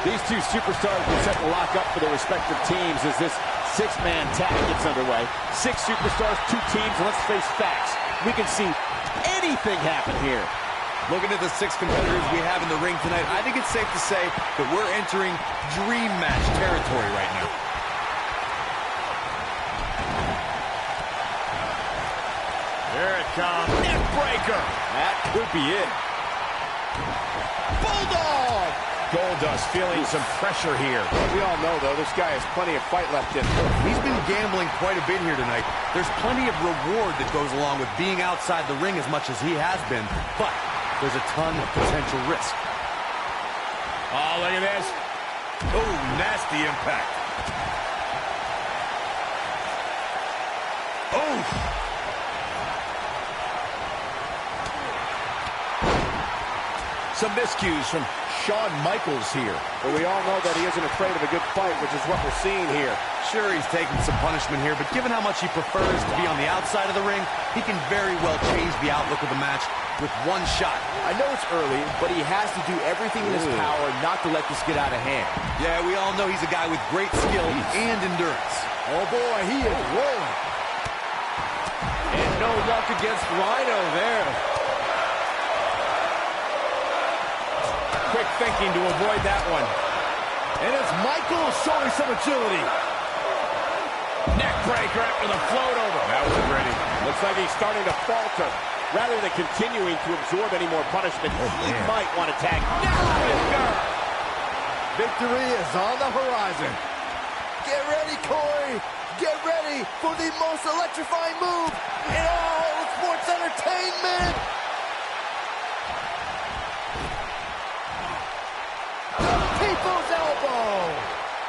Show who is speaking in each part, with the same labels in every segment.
Speaker 1: These two superstars will set the lock up for their respective teams as this six-man tag gets underway. 6 superstars, 2 teams, and let's face facts. We can see anything happen here.
Speaker 2: Looking at the 6 competitors we have in the ring tonight, I think it's safe to say that we're entering dream match territory right now.
Speaker 1: Here it comes. Neck breaker. That could be it. Bulldog. Goldust feeling some pressure here.
Speaker 3: We all know, though, this guy has plenty of fight left in him.
Speaker 2: He's been gambling quite a bit here tonight. There's plenty of reward that goes along with being outside the ring as much as he has been, but there's a ton of potential risk.
Speaker 1: Oh, look at this.
Speaker 2: Oh, nasty impact. Oh!
Speaker 1: Some miscues from Shawn Michaels here.
Speaker 3: But we all know that he isn't afraid of a good fight, which is what we're seeing here.
Speaker 2: Sure, he's taking some punishment here, but given how much he prefers to be on the outside of the ring, he can very well change the outlook of the match with one shot.
Speaker 3: I know it's early, but he has to do everything in his power not to let this get out of hand.
Speaker 2: Yeah, we all know he's a guy with great skill and endurance.
Speaker 3: Oh, boy, he is rolling. And no luck against Rhino there.
Speaker 1: Quick thinking to avoid that one.
Speaker 3: And it's Michael showing some agility.
Speaker 1: Neck breaker after the float over.
Speaker 3: That was pretty.
Speaker 1: Looks like he's starting to falter. Rather than continuing to absorb any more punishment, he might want to tag.
Speaker 3: Victory is on the horizon. Get ready, Corey. Get ready for the most electrifying move in all of sports entertainment. People's elbow.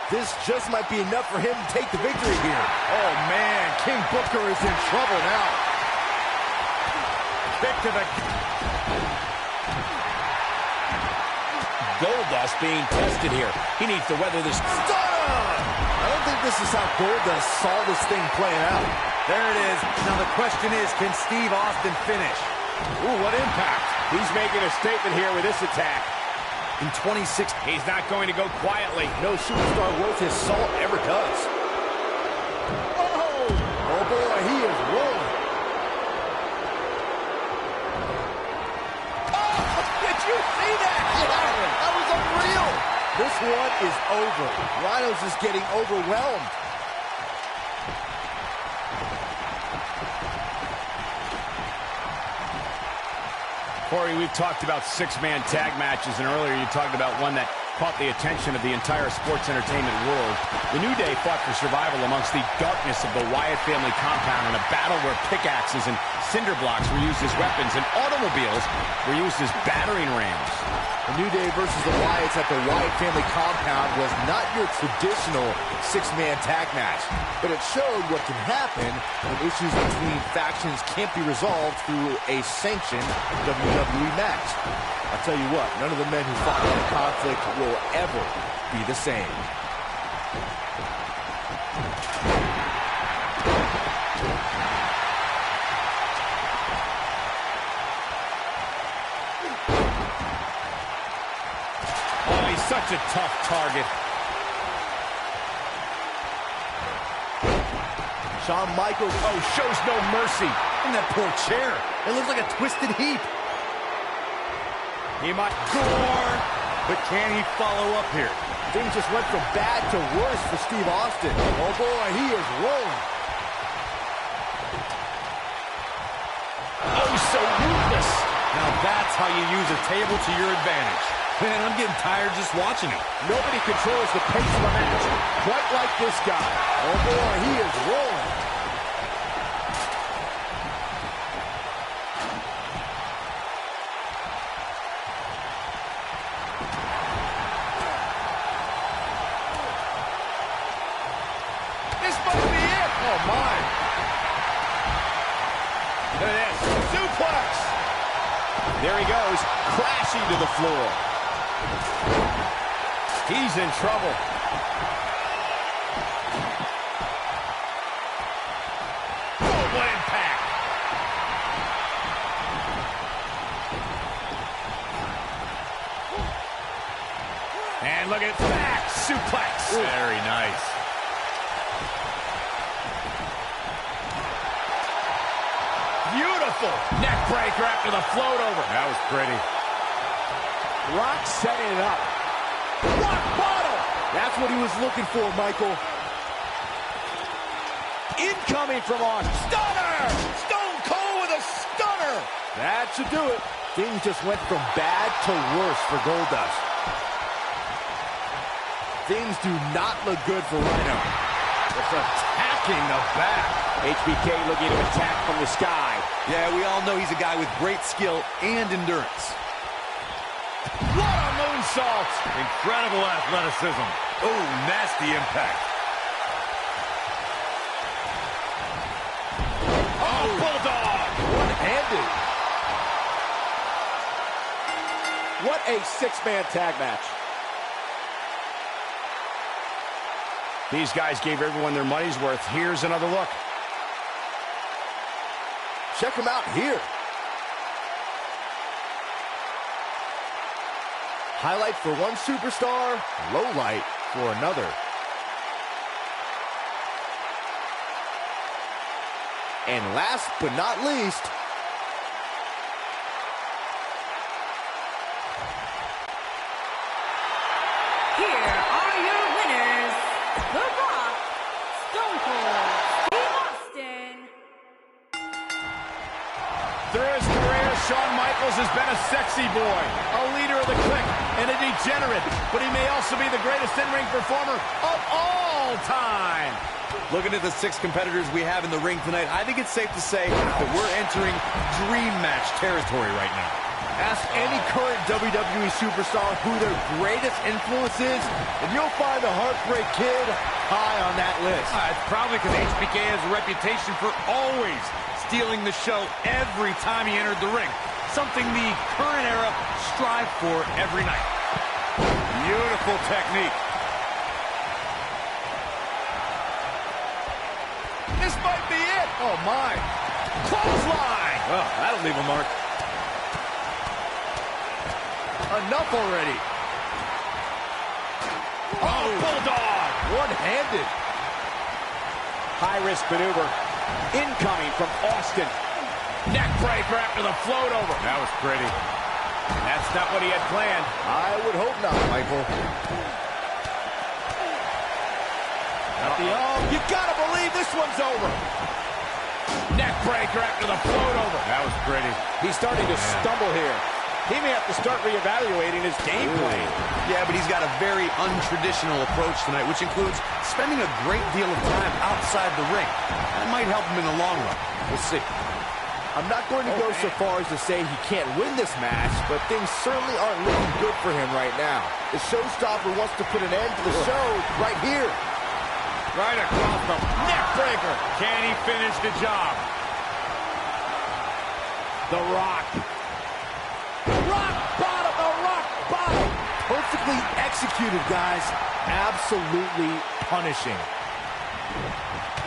Speaker 3: This just might be enough for him to take the victory here. Oh, man. King Booker is in trouble now.
Speaker 1: Kick to the... Goldust being tested here. He needs to weather this...
Speaker 3: Stunner! I don't think this is how Goldust saw this thing playing out.
Speaker 2: There it is. Now the question is, can Steve Austin finish?
Speaker 1: Ooh, what impact. He's making a statement here with this attack.
Speaker 2: In 26,
Speaker 1: he's not going to go quietly.
Speaker 3: No superstar worth his salt ever does. Oh! Oh, boy, he is rolling.
Speaker 1: Did you see that?
Speaker 3: Yeah, that was unreal. This one is over. Rhino's just getting overwhelmed.
Speaker 1: Corey, we've talked about 6-man tag matches, and earlier you talked about one that caught the attention of the entire sports entertainment world. The New Day fought for survival amongst the darkness of the Wyatt family compound in a battle where pickaxes and cinder blocks were used as weapons and automobiles were used as battering rams.
Speaker 3: The New Day versus the Wyatts at the Wyatt family compound was not your traditional 6-man tag match, but it showed what can happen when issues between factions can't be resolved through a sanctioned WWE match. I'll tell you what, none of the men who fought in the conflict will ever be the same.
Speaker 1: Oh, he's such a tough target.
Speaker 3: Shawn Michaels,
Speaker 1: shows no mercy.
Speaker 2: and that poor chair. It looks like a twisted heap.
Speaker 1: He might
Speaker 2: Gore, but can he follow up here?
Speaker 3: Things just went from bad to worse for Steve Austin. Oh boy, he is rolling.
Speaker 1: oh so ruthless.
Speaker 2: Now that's how you use a table to your advantage. Man, I'm getting tired just watching it.
Speaker 1: Nobody controls the pace of a match quite like this guy.
Speaker 3: Oh boy, he is rolling.
Speaker 1: This must be it. Oh my. Look at this. Suplex. There he goes, crashing to the floor. He's in trouble. Oh, what impact. And look at that suplex.
Speaker 2: Ooh. Very nice.
Speaker 1: Beautiful neck breaker after the float over.
Speaker 2: That was pretty.
Speaker 3: Rock setting it up. Rock bottom. That's what he was looking for, Michael. Incoming from Austin. Stunner! Stone Cold with a stunner. That should do it. Things just went from bad to worse for Goldust. Things do not look good for Rhino.
Speaker 2: It's attacking the back.
Speaker 1: HBK looking to attack from the sky.
Speaker 2: Yeah, we all know he's a guy with great skill and endurance.
Speaker 1: What a moonsault!
Speaker 2: Incredible athleticism. Oh, nasty impact.
Speaker 1: Oh, bulldog!
Speaker 3: One-handed. What a six-man tag match.
Speaker 1: These guys gave everyone their money's worth. Here's another look.
Speaker 3: Check them out here. Highlight for one superstar, low light for another. And last but not least,
Speaker 4: here are your winners, The Rock, Stone Cold Steve Austin.
Speaker 1: Through his career, Shawn Michaels has been a sexy boy, a leader of the clique, and a degenerate, but he may also be the greatest in-ring performer of all time.
Speaker 2: Looking at the 6 competitors we have in the ring tonight, I think it's safe to say that we're entering dream match territory right now.
Speaker 3: ask any current WWE superstar who their greatest influence is, and you'll find the Heartbreak Kid high on that list.
Speaker 2: It's probably because HBK has a reputation for always stealing the show every time he entered the ring. Something the current era strive for every night. Beautiful technique.
Speaker 3: This might be it. Oh, my.
Speaker 1: Clothesline!
Speaker 2: Oh, that'll leave a mark.
Speaker 3: Enough already.
Speaker 1: Oh, bulldog!
Speaker 3: One-handed.
Speaker 1: High-risk maneuver. Incoming from Austin. Neck breaker after the float over.
Speaker 2: That was pretty.
Speaker 1: That's not what he had planned.
Speaker 3: I would hope not, Michael. You gotta believe this one's over.
Speaker 1: Neck breaker after the float over.
Speaker 2: That was pretty.
Speaker 3: He's starting to stumble here. He may have to start reevaluating his game plan.
Speaker 2: Yeah, but he's got a very untraditional approach tonight, which includes spending a great deal of time outside the ring. That might help him in the long run.
Speaker 3: We'll see. I'm not going to go so far as to say he can't win this match, but things certainly aren't looking good for him right now. The showstopper wants to put an end to the show right here.
Speaker 1: Right across the neck breaker.
Speaker 2: Can he finish the job?
Speaker 1: The Rock.
Speaker 3: Rock bottom, the rock bottom. Perfectly executed, guys. Absolutely punishing.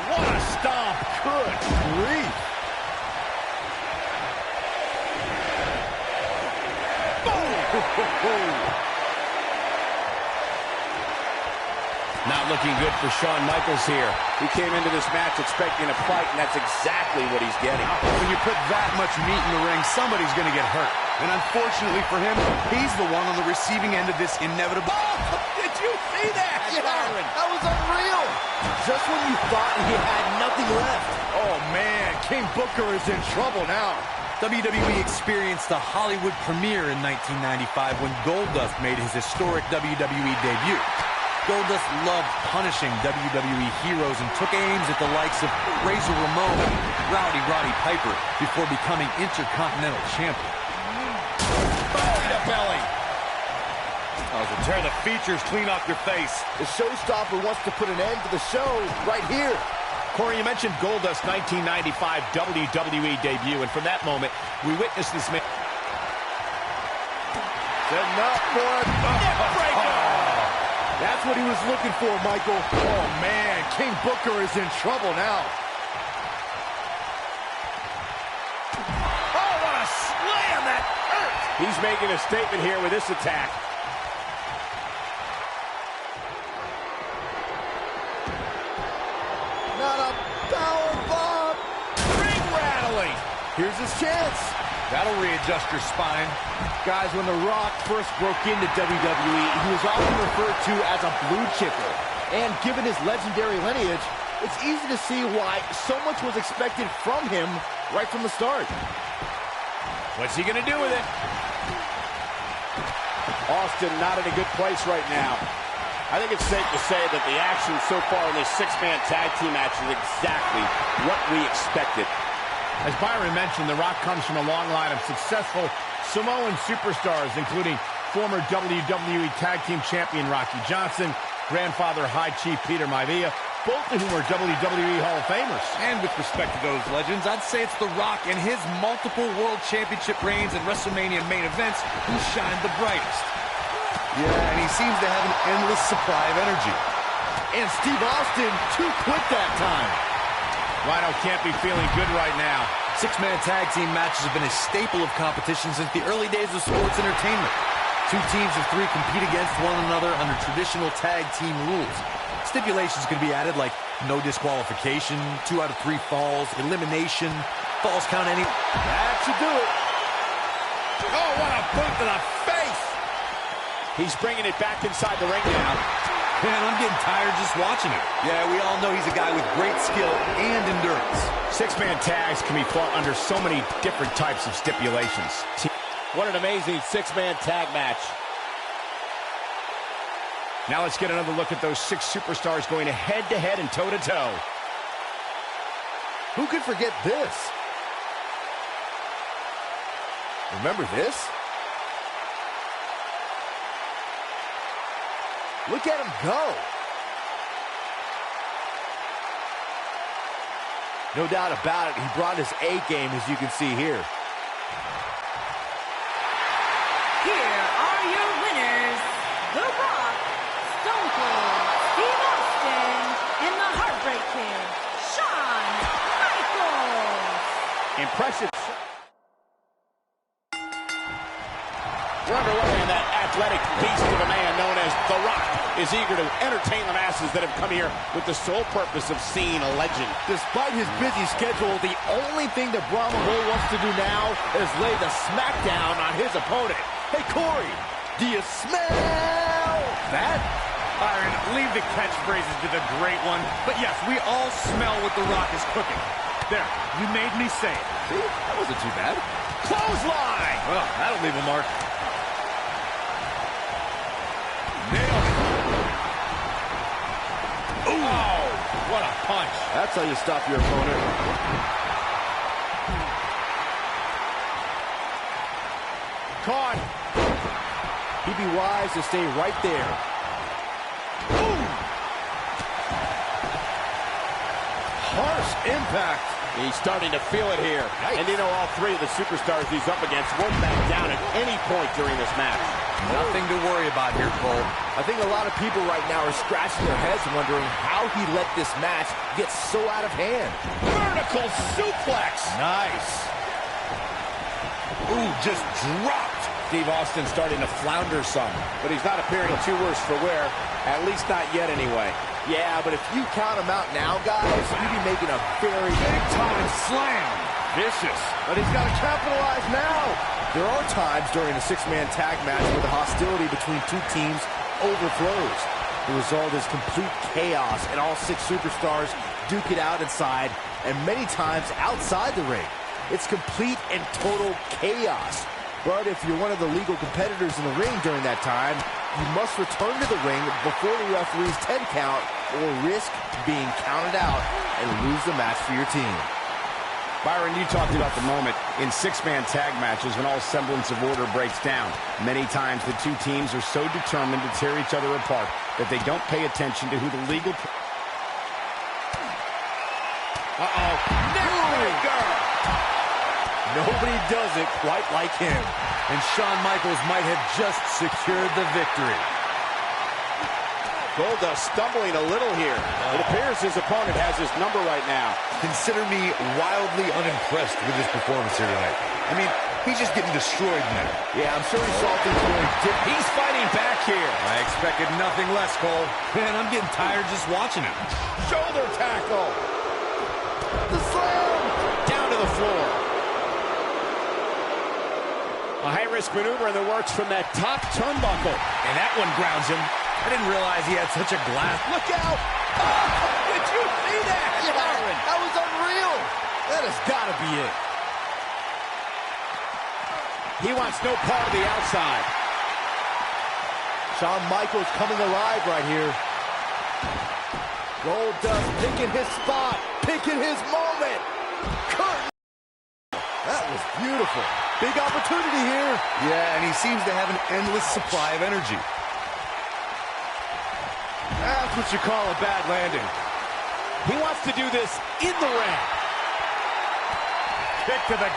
Speaker 1: What a stomp.
Speaker 3: Good grief.
Speaker 1: Not looking good for Shawn Michaels here.
Speaker 3: He came into this match expecting a fight, and that's exactly what he's getting.
Speaker 2: When you put that much meat in the ring, somebody's going to get hurt. And unfortunately for him, he's the one on the receiving end of this inevitable...
Speaker 3: Oh, did you see that? Yeah, that was unreal. Just when you thought he had nothing left. Oh, man, King Booker is in trouble now.
Speaker 2: WWE experienced a Hollywood premiere in 1995 when Goldust made his historic WWE debut. Goldust loved punishing WWE heroes and took aims at the likes of Razor Ramon and Rowdy Roddy Piper before becoming Intercontinental Champion.
Speaker 1: Belly to belly.
Speaker 2: Tear the features clean off your face.
Speaker 3: The showstopper wants to put an end to the show right here.
Speaker 1: Corey, you mentioned Goldust's 1995 WWE debut, and from that moment, we witnessed this man.
Speaker 3: Enough for a neck breaker. That's what he was looking for, Michael. Oh, man, King Booker is in trouble now.
Speaker 1: Oh, what a slam that hurt.
Speaker 3: He's making a statement here with this attack. here's his chance.
Speaker 2: That'll readjust your spine.
Speaker 3: Guys, when The Rock first broke into WWE, he was often referred to as a blue chipper. And given his legendary lineage, it's easy to see why so much was expected from him right from the start.
Speaker 1: What's he going to do with it? Austin not in a good place right now.
Speaker 5: I think it's safe to say that the action so far in this six-man tag team match is exactly what we expected.
Speaker 1: As Byron mentioned, The Rock comes from a long line of successful Samoan superstars, including former WWE Tag Team Champion Rocky Johnson, grandfather High Chief Peter Maivia, both of whom are WWE Hall of Famers.
Speaker 2: And with respect to those legends, I'd say it's The Rock and his multiple World Championship reigns and WrestleMania main events who shine the brightest.
Speaker 3: Yeah, and he seems to have an endless supply of energy. And Steve Austin, too quick that time.
Speaker 1: Rhino can't be feeling good right now.
Speaker 2: Six-man tag team matches have been a staple of competition since the early days of sports entertainment. Two teams of three compete against one another under traditional tag team rules. Stipulations can be added like no disqualification, 2 out of 3 falls, elimination, falls count any...
Speaker 3: That should do it.
Speaker 1: Oh, what a boot to the face! He's bringing it back inside the ring now.
Speaker 2: Man, I'm getting tired just watching it. Yeah, we all know he's a guy with great skill and endurance.
Speaker 1: Six-man tags can be fought under so many different types of stipulations.
Speaker 5: What an amazing six-man tag match.
Speaker 1: Now let's get another look at those 6 superstars going head-to-head and toe-to-toe.
Speaker 3: Who could forget this? Remember this? Look at him go. No doubt about it, he brought his A game, as you can see here.
Speaker 4: Here are your winners, The Rock, Stone Cold Steve Austin, and the Heartbreak Kid, Shawn Michaels.
Speaker 1: Impressive.
Speaker 5: We're underway, and that athletic beast of a man known as The Rock is eager to entertain the masses that have come here with the sole purpose of seeing a legend.
Speaker 3: Despite his busy schedule, the only thing that Brahma Bull wants to do now is lay the smackdown on his opponent. Hey, Corey, do you smell that?
Speaker 2: Byron, leave the catchphrases to the great one. But yes, we all smell what The Rock is cooking. There, you made me say it.
Speaker 3: See, that wasn't too bad.
Speaker 1: Clothesline!
Speaker 2: Well, that'll leave a mark.
Speaker 1: Nailed it. Ooh. Oh, what a punch.
Speaker 3: That's how you stop your opponent.
Speaker 1: Caught.
Speaker 3: He'd be wise to stay right there.
Speaker 1: Ooh.
Speaker 3: Harsh impact.
Speaker 5: He's starting to feel it here.
Speaker 3: Nice.
Speaker 5: And you know, all 3 of the superstars he's up against won't back down at any point during this match.
Speaker 2: Nothing to worry about here, Cole.
Speaker 3: I think a lot of people right now are scratching their heads wondering how he let this match get so out of hand.
Speaker 1: Vertical suplex.
Speaker 2: Nice. Ooh, just dropped.
Speaker 1: Steve Austin starting to flounder some.
Speaker 5: But he's not appearing too worse for wear, at least not yet anyway.
Speaker 3: Yeah, but if you count him out now, guys, you'd be making a very
Speaker 2: Big-time slam.
Speaker 3: vicious. But he's got to capitalize now. There are times during a 6-man tag match where the hostility between 2 teams overflows. The result is complete chaos, and all 6 superstars duke it out inside, and many times outside the ring. It's complete and total chaos. But if you're one of the legal competitors in the ring during that time, you must return to the ring before the referee's 10 count or risk being counted out and lose the match for your team.
Speaker 1: Byron, you talked about the moment in 6-man tag matches when all semblance of order breaks down. Many times the 2 teams are so determined to tear each other apart that they don't pay attention to who the legal...
Speaker 3: Neckbreaker! Nobody does it quite like him.
Speaker 2: And Shawn Michaels might have just secured the victory.
Speaker 5: Goldust stumbling a little here. It appears his opponent has his number right now.
Speaker 2: Consider me wildly unimpressed with his performance here tonight. I mean, he's just getting destroyed now.
Speaker 3: Yeah, I'm sure he saw things going different.
Speaker 1: He's fighting back here.
Speaker 2: I expected nothing less, Cole. Man, I'm getting tired just watching it.
Speaker 1: Shoulder tackle.
Speaker 3: The slam!
Speaker 5: Down to the floor.
Speaker 1: A high-risk maneuver in the works from that top turnbuckle.
Speaker 2: And that one grounds him. I didn't realize he had such a glass.
Speaker 3: Look out! Oh, did you see that? Yeah, that was unreal. That has got to be it.
Speaker 1: He wants no part of the outside.
Speaker 3: Shawn Michaels coming alive right here. Goldust picking his spot, picking his moment. Curtain. That was beautiful. Big opportunity here.
Speaker 2: Yeah, and he seems to have an endless supply of energy.
Speaker 3: That's what you call a bad landing.
Speaker 1: He wants to do this in the ring. Kick to the...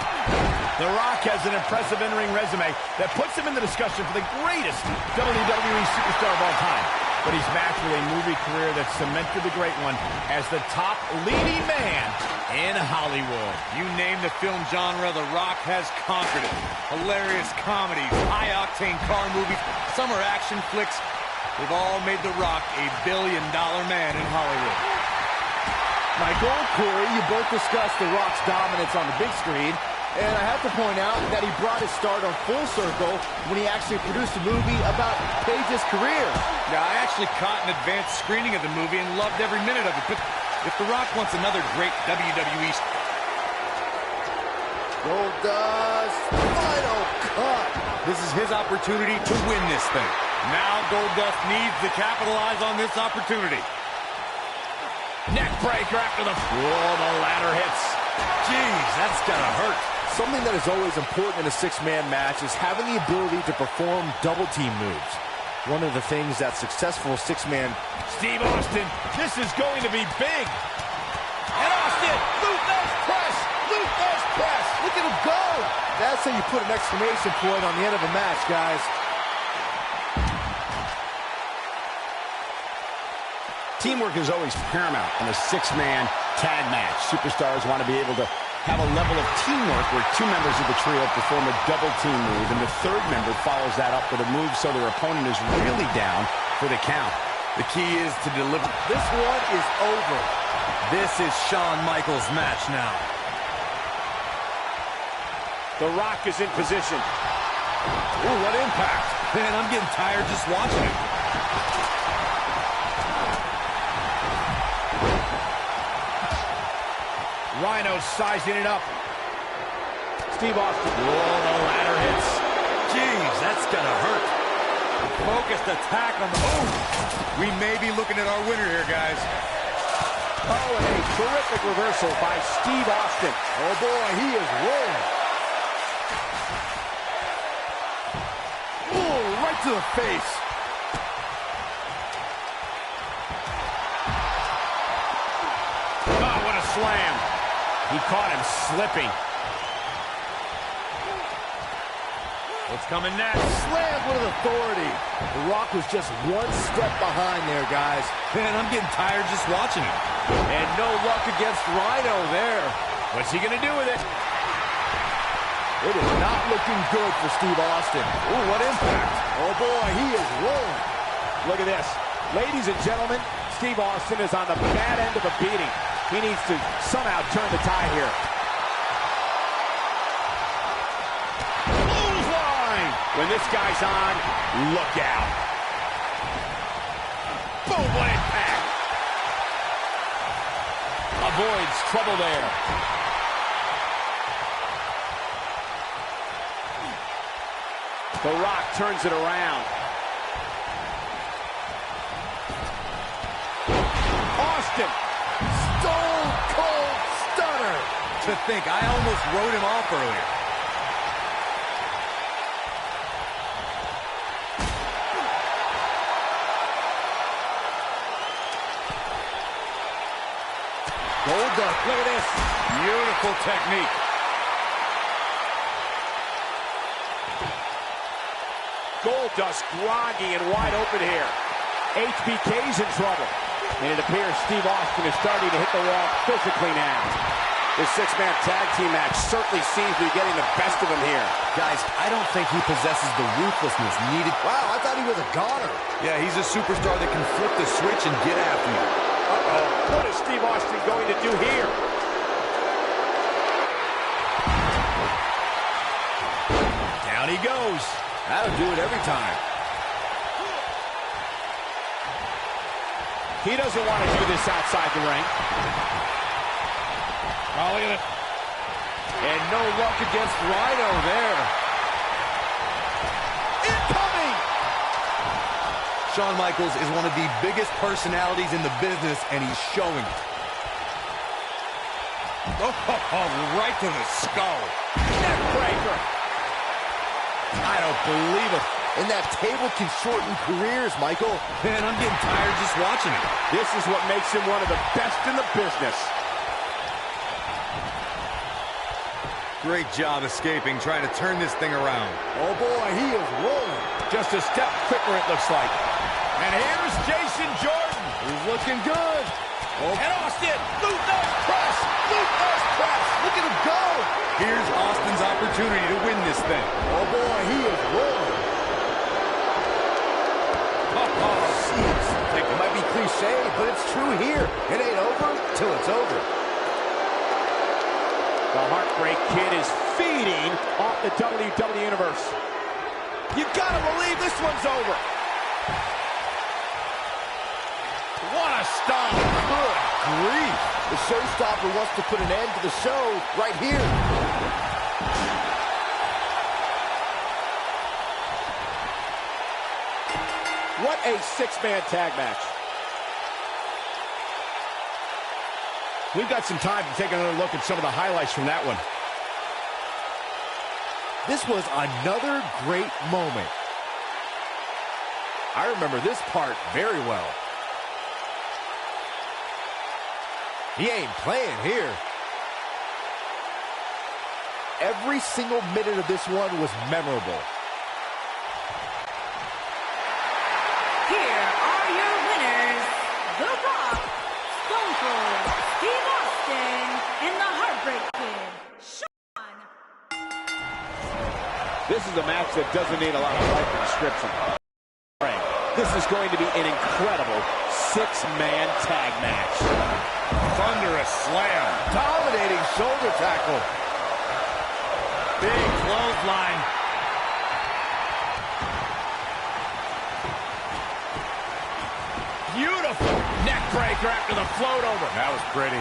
Speaker 1: The Rock has an impressive in-ring resume that puts him in the discussion for the greatest WWE superstar of all time. But he's matched with a movie career that cemented the great one as the top leading man in Hollywood.
Speaker 2: You name the film genre, The Rock has conquered it. Hilarious comedies, high-octane car movies, summer action flicks. They've all made The Rock a billion-dollar man in Hollywood.
Speaker 3: Michael, Corey, you both discussed The Rock's dominance on the big screen. And I have to point out that he brought his stardom full circle when he actually produced a movie about Page's career.
Speaker 2: Now, I actually caught an advanced screening of the movie and loved every minute of it. But if The Rock wants another great WWE...
Speaker 3: Goldust, final cut.
Speaker 2: This is his opportunity to win this thing. Now Goldust needs to capitalize on this opportunity.
Speaker 1: Neck breaker after the... Whoa, the ladder hits.
Speaker 2: Jeez, that's gotta hurt.
Speaker 3: Something that is always important in a six-man match is having the ability to perform double-team moves. One of the things that successful six-man...
Speaker 1: Steve Austin, this is going to be big. And Austin, Luther's press, Luther's press.
Speaker 3: Look at him go! That's how you put an exclamation point on the end of a match, guys.
Speaker 1: Teamwork is always paramount in a six-man tag match. Superstars want to be able to have a level of teamwork where two members of the trio perform a double-team move, and the third member follows that up with a move so their opponent is really down for the count.
Speaker 2: The key is to deliver.
Speaker 3: This one is over.
Speaker 2: This is Shawn Michaels' match now.
Speaker 1: The Rock is in position.
Speaker 2: Ooh, what impact. Man, I'm getting tired just watching it.
Speaker 1: Rhino sizing it up. Steve Austin. Whoa, the ladder hits.
Speaker 2: Jeez, that's gonna hurt. Focused attack on the... Oh! We may be looking at our winner here, guys.
Speaker 1: Oh, and a terrific reversal by Steve Austin.
Speaker 3: Oh, boy, he is rolling. Oh, right to the face.
Speaker 1: Oh, what a slam. He caught him slipping.
Speaker 2: What's coming next?
Speaker 3: Slammed with authority. The Rock was just one step behind there, guys.
Speaker 2: Man, I'm getting tired just watching it.
Speaker 3: And no luck against Rhino there.
Speaker 1: What's he going to do with it?
Speaker 3: It is not looking good for Steve Austin.
Speaker 2: Ooh, what impact.
Speaker 3: Oh, boy, he is rolling.
Speaker 1: Look at this. Ladies and gentlemen, Steve Austin is on the bad end of a beating. He needs to somehow turn the tide here. Clothesline! When this guy's on, look out. Boom, what impact. Avoids trouble there. The Rock turns it around. Austin.
Speaker 3: Stone Cold Stunner.
Speaker 2: To think, I almost wrote him off earlier.
Speaker 3: Goldust, look at this.
Speaker 2: Beautiful technique.
Speaker 1: Goldust groggy and wide open here. HBK's in trouble. And it appears Steve Austin is starting to hit the wall physically now. This six-man tag team match certainly seems to be getting the best of him here.
Speaker 2: Guys, I don't think he possesses the ruthlessness needed.
Speaker 3: Wow, I thought he was a goner.
Speaker 2: Yeah, he's a superstar that can flip the switch and get after you.
Speaker 1: Uh-oh. What is Steve Austin going to do here? Down he goes.
Speaker 3: That'll do it every time.
Speaker 5: He doesn't want to do this outside the ring.
Speaker 1: Oh, look at it.
Speaker 3: And no luck against Rhino there. Incoming!
Speaker 2: Shawn Michaels is one of the biggest personalities in the business, and he's showing it.
Speaker 1: Oh, right to the skull.
Speaker 5: Neck breaker.
Speaker 3: I don't believe it. And that table can shorten careers, Michael.
Speaker 2: Man, I'm getting tired just watching it.
Speaker 5: This is what makes him one of the best in the business.
Speaker 2: Great job escaping, trying to turn this thing around.
Speaker 3: Oh, boy, he is rolling.
Speaker 1: Just a step quicker, it looks like. And here's Jason Jordan.
Speaker 3: He's looking good. Oh,
Speaker 5: And Austin, boot nose press, boot nose press.
Speaker 3: look at him go.
Speaker 2: Here's Austin's opportunity to win this thing.
Speaker 3: Oh, boy, he is rolling. Jeez. It might be cliche, but it's true here. It ain't over till it's over.
Speaker 5: The Heartbreak Kid is feeding off the WWE Universe. You gotta believe this one's over.
Speaker 1: What a stomp.
Speaker 3: Good grief. The showstopper wants to put an end to the show right here.
Speaker 5: What a six-man tag match.
Speaker 1: We've got some time to take another look at some of the highlights from that one.
Speaker 3: This was another great moment. I remember this part very well. He ain't playing here. Every single minute of this one was memorable.
Speaker 4: Here are your winners, The Rock, Stone Cold Steve Austin, and the Heartbreak Kid, Shawn.
Speaker 5: This is a match that doesn't need a lot of life description. This is going to be an incredible six-man tag match.
Speaker 1: Thunderous slam.
Speaker 3: Dominating shoulder tackle.
Speaker 1: Big clothesline. Beautiful neck breaker after the float over. That was pretty.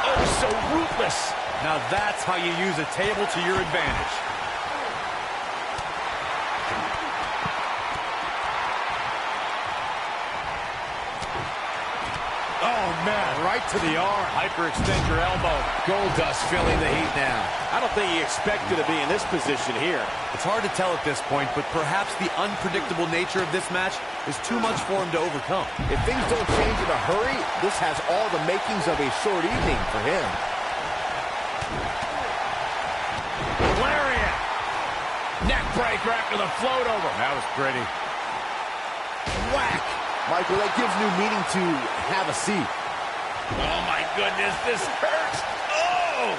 Speaker 5: Oh, so ruthless.
Speaker 2: Now that's how you use a table to your advantage.
Speaker 1: Oh, man, right to the arm. Hyperextend your elbow. Goldust feeling the heat now.
Speaker 5: I don't think he expected to be in this position here.
Speaker 2: It's hard to tell at this point, but perhaps the unpredictable nature of this match is too much for him to overcome.
Speaker 3: If things don't change in a hurry, this has all the makings of a short evening for him.
Speaker 1: Lariat. Neck breaker after the float over. That was pretty.
Speaker 3: Whack! Michael, that gives new meaning to have a seat.
Speaker 1: Oh, my goodness, this hurts. Oh!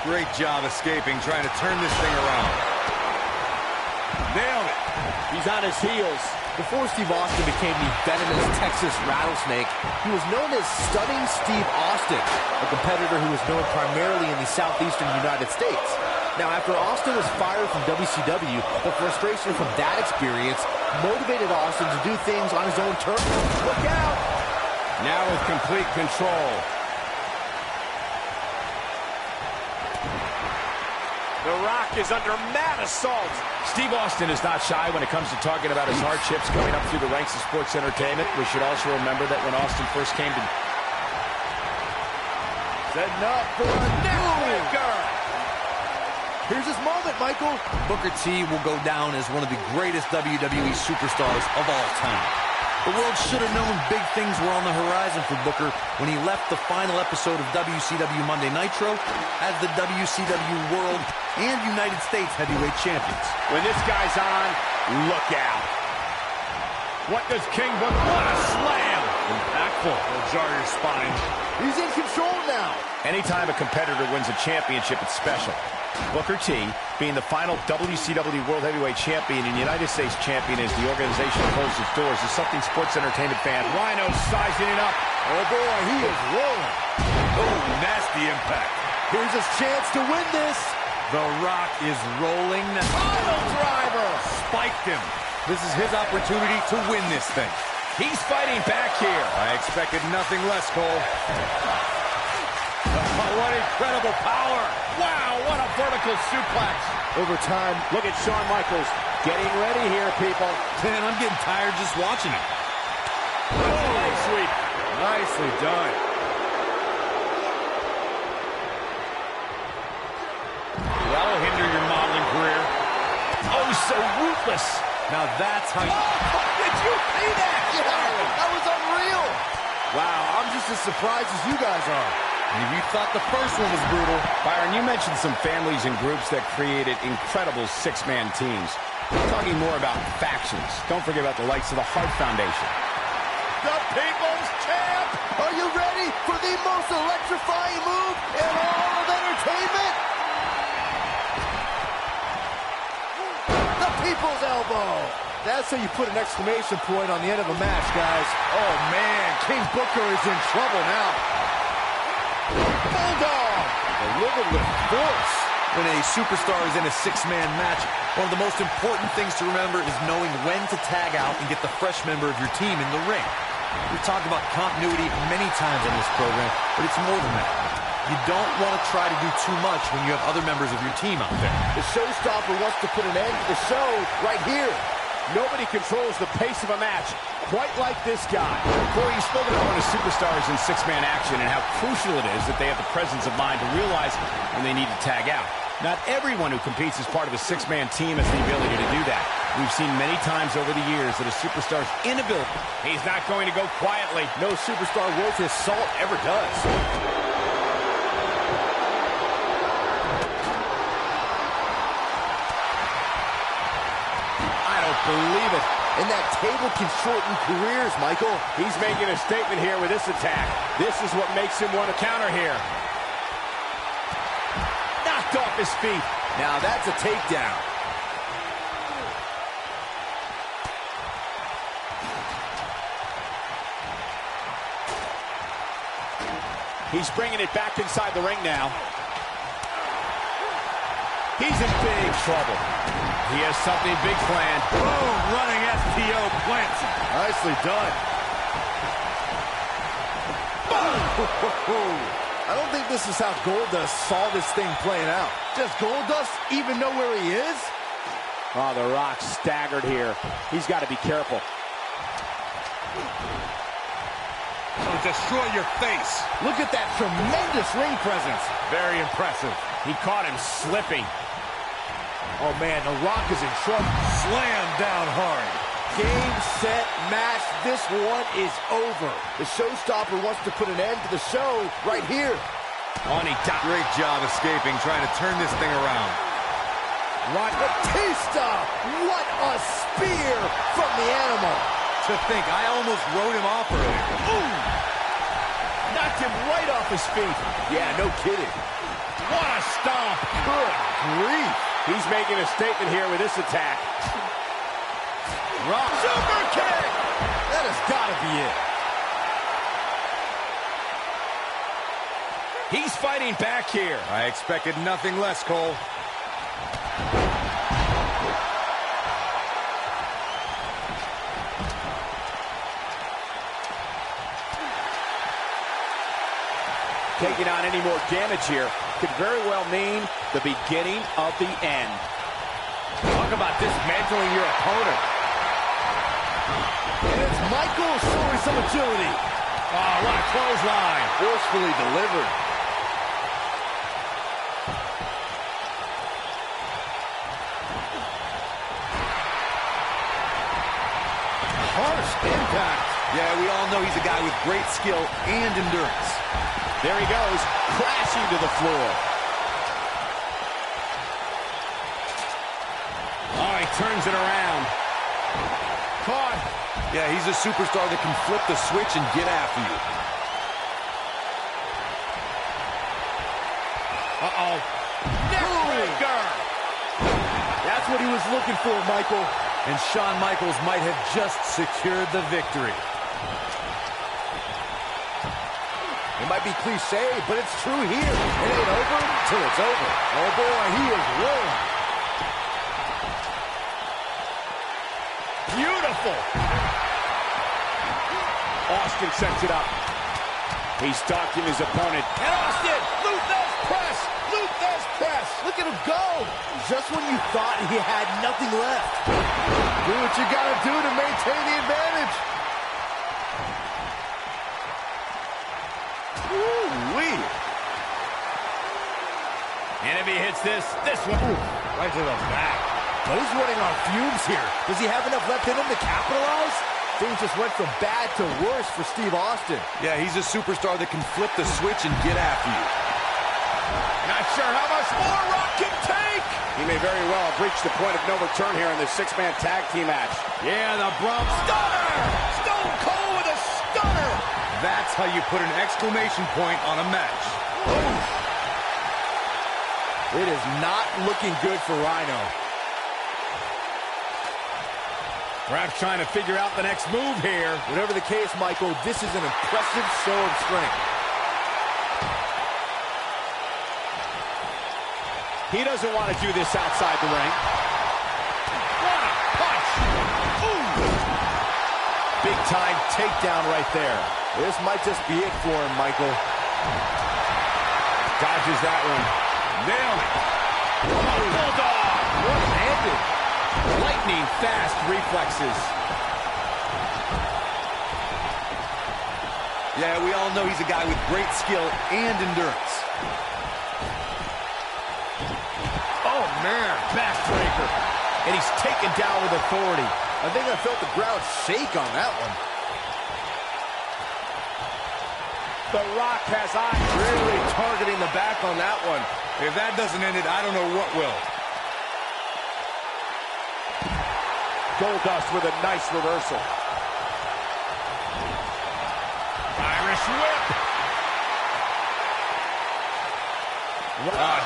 Speaker 2: Great job escaping, trying to turn this thing around.
Speaker 1: Nailed it.
Speaker 5: He's on his heels.
Speaker 3: Before Steve Austin became the venomous Texas rattlesnake, he was known as Stunning Steve Austin, a competitor who was known primarily in the southeastern United States. Now, after Austin was fired from WCW, the frustration from that experience motivated Austin to do things on his own terms. Look out!
Speaker 1: Now with complete control.
Speaker 5: The Rock is under mad assault.
Speaker 1: Steve Austin is not shy when it comes to talking about his hardships coming up through the ranks of sports entertainment. We should also remember that when Austin first came to...
Speaker 3: Setting up for a neckbreaker. Here's his moment, Michael.
Speaker 2: Booker T will go down as one of the greatest WWE superstars of all time. The world should have known big things were on the horizon for Booker when he left the final episode of WCW Monday Nitro as the WCW World and United States Heavyweight Champions.
Speaker 5: When this guy's on, look out.
Speaker 1: What does King Book? What a slam! Impactful. Will jar your spine.
Speaker 3: He's in control now.
Speaker 1: Anytime a competitor wins a championship, it's special. Booker T, being the final WCW World Heavyweight Champion and United States Champion as the organization closes its doors, is something sports entertainment fans. Rhino sizing it up.
Speaker 3: Oh boy, he is rolling.
Speaker 2: Oh, nasty impact.
Speaker 3: Here's his chance to win this.
Speaker 2: The Rock is rolling.
Speaker 3: Pile driver.
Speaker 2: Spiked him. This is his opportunity to win this thing.
Speaker 1: He's fighting back here.
Speaker 2: I expected nothing less, Cole.
Speaker 1: Oh, what incredible power. Wow, what a vertical suplex.
Speaker 3: Over time,
Speaker 5: Look at Shawn Michaels getting ready here, people.
Speaker 2: Man, I'm getting tired just watching it.
Speaker 1: Oh, sweet.
Speaker 2: Nicely done.
Speaker 1: That'll hinder your modeling career. Oh, so ruthless.
Speaker 2: Now that's how you...
Speaker 3: oh, did you see that? Yeah, that was unreal. Wow, I'm just as surprised as you guys are.
Speaker 2: If you thought the first one was brutal.
Speaker 1: Byron, you mentioned some families and groups that created incredible six-man teams. We're talking more about factions. Don't forget about the likes of the Hart Foundation.
Speaker 3: The People's Champ! Are you ready for the most electrifying move in all of entertainment? The People's Elbow! That's how you put an exclamation point on the end of a match, guys. Oh, man, King Booker is in trouble now. Bulldog! Delivered with force.
Speaker 2: When a superstar is in a six-man match, one of the most important things to remember is knowing when to tag out and get the fresh member of your team in the ring. We've talked about continuity many times on this program, but it's more than that. You don't want to try to do too much when you have other members of your team out there.
Speaker 3: The showstopper wants to put an end to the show right here.
Speaker 5: Nobody controls the pace of a match quite like this guy.
Speaker 1: Corey, you spoke about one of superstars in six-man action and how crucial it is that they have the presence of mind to realize when they need to tag out. Not everyone who competes as part of a six-man team has the ability to do that. We've seen many times over the years that a superstar's inability.
Speaker 5: He's not going to go quietly.
Speaker 3: No superstar worth his salt ever does.
Speaker 5: I don't believe it.
Speaker 3: And that table can shorten careers, Michael.
Speaker 5: He's making a statement here with this attack. This is what makes him want to counter here. Knocked off his feet.
Speaker 3: Now that's a takedown.
Speaker 5: He's bringing it back inside the ring now. He's in big trouble.
Speaker 1: He has something big planned.
Speaker 2: Boom, running STO plants.
Speaker 3: Nicely done. I don't think this is how Goldust saw this thing playing out. Does Goldust even know where he is?
Speaker 5: Oh, The Rock staggered here. He's got to be careful.
Speaker 2: It'll destroy your face.
Speaker 3: Look at that tremendous ring presence.
Speaker 2: Very impressive.
Speaker 5: He caught him slipping.
Speaker 3: Oh, man, The Rock is in trouble.
Speaker 2: Slam down hard.
Speaker 3: Game, set, match. This one is over. The showstopper wants to put an end to the show right here.
Speaker 2: Great job escaping, trying to turn this thing around.
Speaker 3: Batista! What a spear from the animal.
Speaker 2: To think, I almost wrote him off earlier.
Speaker 3: Ooh! Knocked him right off his feet. Yeah, no kidding.
Speaker 5: What a stomp.
Speaker 3: Good grief.
Speaker 5: He's making a statement here with this attack.
Speaker 3: Rock. Super kick! That has got to be it.
Speaker 1: He's fighting back here.
Speaker 2: I expected nothing less, Cole.
Speaker 5: Taking on any more damage here could very well mean the beginning of the end.
Speaker 3: Talk about dismantling your opponent. And it's Michael showing some agility.
Speaker 1: Oh, what a clothesline.
Speaker 3: Forcefully delivered. Harsh impact.
Speaker 2: Yeah, we all know he's a guy with great skill and endurance.
Speaker 5: There he goes, crashing to the floor.
Speaker 1: Oh, he turns it around.
Speaker 5: Caught.
Speaker 2: Yeah, he's a superstar that can flip the switch and get after you.
Speaker 1: Uh-oh.
Speaker 3: Neck what he was looking for, Michael.
Speaker 2: And Shawn Michaels might have just secured the victory.
Speaker 3: It might be cliche, but it's true here. It ain't over till it's over. Oh boy, he is rolling.
Speaker 1: Beautiful. Austin sets it up. He's stalking his opponent.
Speaker 3: And Austin, Luthez press, Luthez press. Look at him go. Just when you thought he had nothing left. Do what you gotta do to maintain the advantage. Woo-wee.
Speaker 1: And if he hits this one.
Speaker 3: Ooh, right to the back. But he's running on fumes here. Does he have enough left in him to capitalize? Things just went from bad to worse for Steve Austin.
Speaker 2: Yeah, he's a superstar that can flip the switch and get after you.
Speaker 1: Not sure how much more Rock can take.
Speaker 5: He may very well have reached the point of no return here in this six-man tag team match.
Speaker 1: Yeah, the Bronx Stunner! Stone Cold with a stunner!
Speaker 2: That's how you put an exclamation point on a match.
Speaker 3: It is not looking good for Rhino.
Speaker 1: Perhaps trying to figure out the next move here.
Speaker 3: Whatever the case, Michael, this is an impressive show of strength.
Speaker 1: He doesn't want to do this outside the ring. What a punch! Ooh!
Speaker 3: Big time takedown right there. This might just be it for him, Michael.
Speaker 1: Dodges that one. Nailed it. Bulldog!
Speaker 3: One-handed.
Speaker 1: Lightning fast reflexes.
Speaker 2: Yeah, we all know he's a guy with great skill and endurance.
Speaker 1: Oh, man. Backbreaker. And he's taken down with authority.
Speaker 3: I think I felt the ground shake on that one.
Speaker 1: The Rock has eyes.
Speaker 3: Really targeting the back on that one.
Speaker 2: If that doesn't end it, I don't know what will.
Speaker 5: Goldust with a nice reversal.
Speaker 1: Irish whip.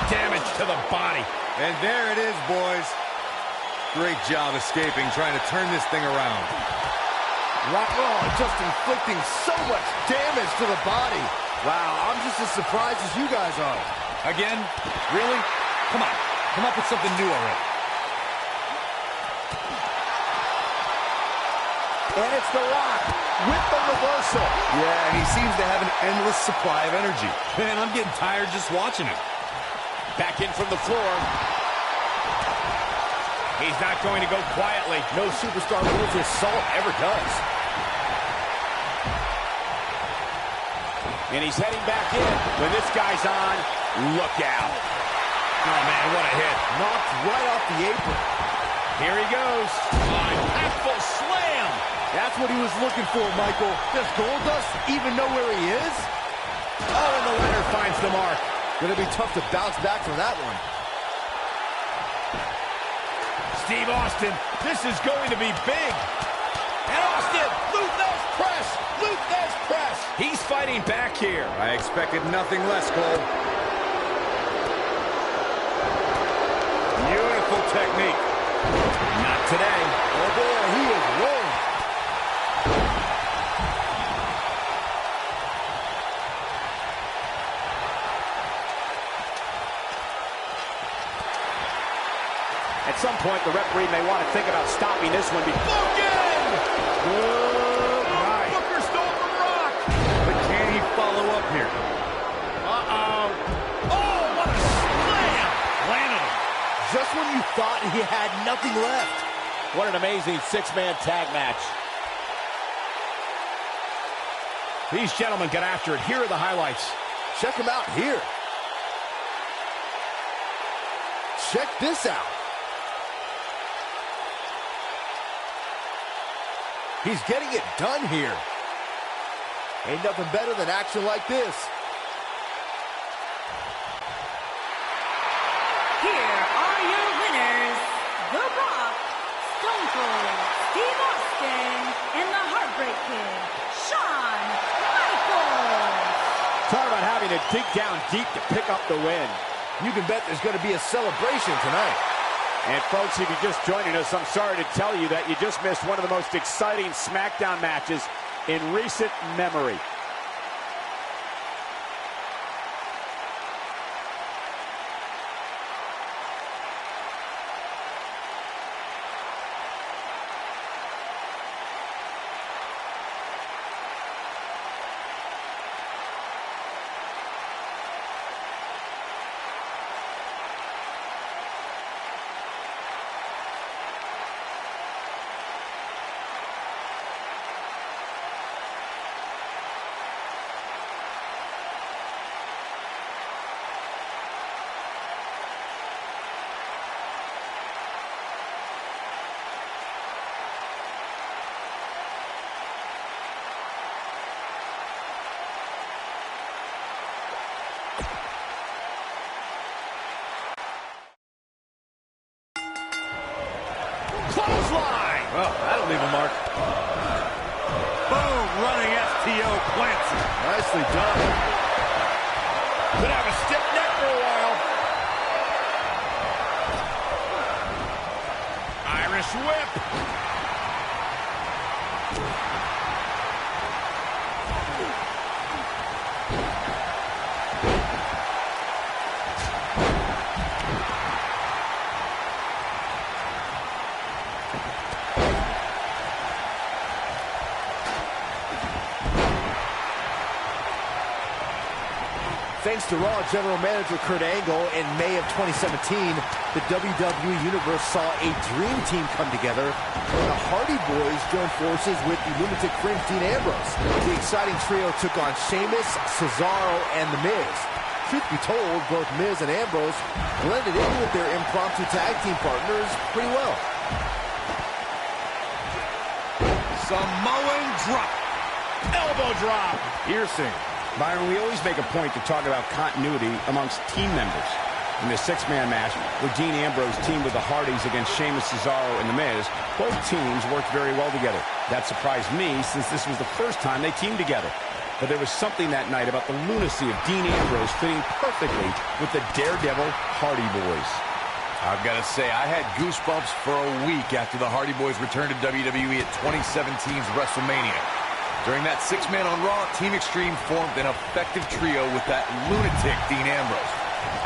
Speaker 1: Damage to the body.
Speaker 2: And there it is, boys. Great job escaping, trying to turn this thing around.
Speaker 3: Rock, just inflicting so much damage to the body. Wow, I'm just as surprised as you guys are.
Speaker 2: Again? Really? Come on, come up with something new already.
Speaker 3: And it's The Rock with the reversal.
Speaker 2: Yeah, and he seems to have an endless supply of energy. Man, I'm getting tired just watching him.
Speaker 5: Back in from the floor.
Speaker 1: He's not going to go quietly.
Speaker 3: No superstar moves his salt ever does.
Speaker 5: And he's heading back in.
Speaker 1: When this guy's on, look out. Oh, man, what a hit.
Speaker 3: Knocked right off the apron.
Speaker 1: Here he goes. Impactful slam.
Speaker 3: That's what he was looking for, Michael. Does Goldust even know where he is?
Speaker 1: Oh, and the ladder finds the mark.
Speaker 3: Gonna be tough to bounce back from that one.
Speaker 1: Steve Austin, this is going to be big. And Austin, Luthez press, Luthez press. He's fighting back here.
Speaker 2: I expected nothing less, Cole.
Speaker 1: Beautiful technique. Not today.
Speaker 3: Oh boy, he is rolling.
Speaker 5: At some point, the referee may want to think about stopping this one.
Speaker 1: Booking!
Speaker 3: Good night.
Speaker 1: Booker stole from Rock.
Speaker 2: But can he follow up here?
Speaker 1: Uh-oh. Oh, what a slam! Landed him.
Speaker 3: Just when you thought he had nothing left.
Speaker 5: What an amazing six-man tag match.
Speaker 1: These gentlemen get after it. Here are the highlights.
Speaker 3: Check him out here. Check this out. He's getting it done here. Ain't nothing better than action like this.
Speaker 4: Here are your winners, The Rock, Stone Cold, Steve Austin, and the Heartbreak Kid, Shawn Michaels.
Speaker 5: Talk about having to dig down deep to pick up the win.
Speaker 3: You can bet there's going to be a celebration tonight.
Speaker 5: And folks, if you're just joining us, I'm sorry to tell you that you just missed one of the most exciting SmackDown matches in recent memory. Clothesline!
Speaker 3: Well, that'll leave a mark.
Speaker 2: Boom! Running FTO plants it.
Speaker 3: Nicely done.
Speaker 5: Could have a stiff neck for a while. Irish whip.
Speaker 3: Thanks to Raw General Manager Kurt Angle, in May of 2017, the WWE Universe saw a dream team come together when the Hardy Boys joined forces with the lunatic Prince Dean Ambrose. The exciting trio took on Sheamus, Cesaro, and The Miz. Truth be told, both Miz and Ambrose blended in with their impromptu tag team partners pretty well.
Speaker 2: Samoan drop.
Speaker 5: Elbow drop.
Speaker 3: Piercing.
Speaker 1: Byron, we always make a point to talk about continuity amongst team members. In the six-man match, where Dean Ambrose teamed with the Hardys against Sheamus, Cesaro, and The Miz, both teams worked very well together. That surprised me, since this was the first time they teamed together. But there was something that night about the lunacy of Dean Ambrose fitting perfectly with the Daredevil Hardy Boys.
Speaker 2: I've got to say, I had goosebumps for a week after the Hardy Boys returned to WWE at 2017's WrestleMania. During that six-man on Raw, Team Extreme formed an effective trio with that lunatic Dean Ambrose.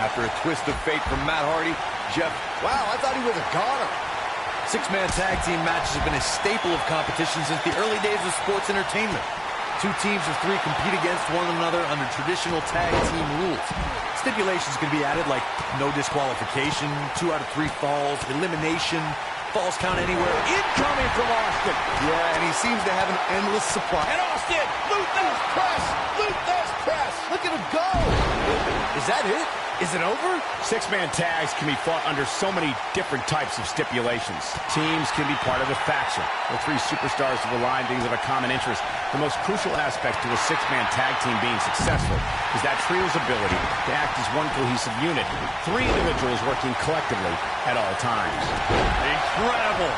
Speaker 2: After a twist of fate from Matt Hardy, Jeff...
Speaker 3: Wow, I thought he was a goner.
Speaker 2: Six-man tag team matches have been a staple of competition since the early days of sports entertainment. Two teams of three compete against one another under traditional tag team rules. Stipulations can be added like no disqualification, 2 out of 3 falls, elimination, falls count anywhere.
Speaker 5: Incoming from Austin.
Speaker 2: Yeah, and he seems to have an endless supply.
Speaker 5: And Austin, Luther's press. Luther's press.
Speaker 3: Look at him go. Is that it? Is it over?
Speaker 1: Six-man tags can be fought under so many different types of stipulations. Teams can be part of a faction, where 3 superstars have aligned things of a common interest. The most crucial aspect to a six-man tag team being successful is that trio's ability to act as one cohesive unit, 3 individuals working collectively at all times.
Speaker 5: Incredible.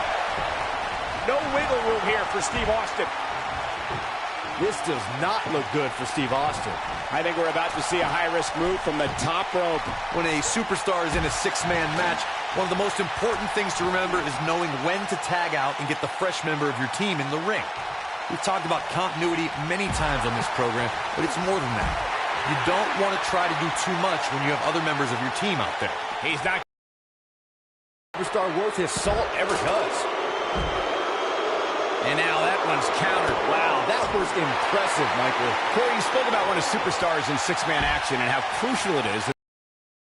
Speaker 5: No wiggle room here for Steve Austin.
Speaker 3: This does not look good for Steve Austin.
Speaker 5: I think we're about to see a high-risk move from the top rope.
Speaker 2: When a superstar is in a six-man match, one of the most important things to remember is knowing when to tag out and get the fresh member of your team in the ring. We've talked about continuity many times on this program, but it's more than that. You don't want to try to do too much when you have other members of your team out there.
Speaker 5: He's not
Speaker 3: Superstar worth his salt ever does.
Speaker 1: And now that one's countered.
Speaker 3: Wow, that was impressive, Michael.
Speaker 1: Corey, you spoke about when a superstar is in six-man action and how crucial it is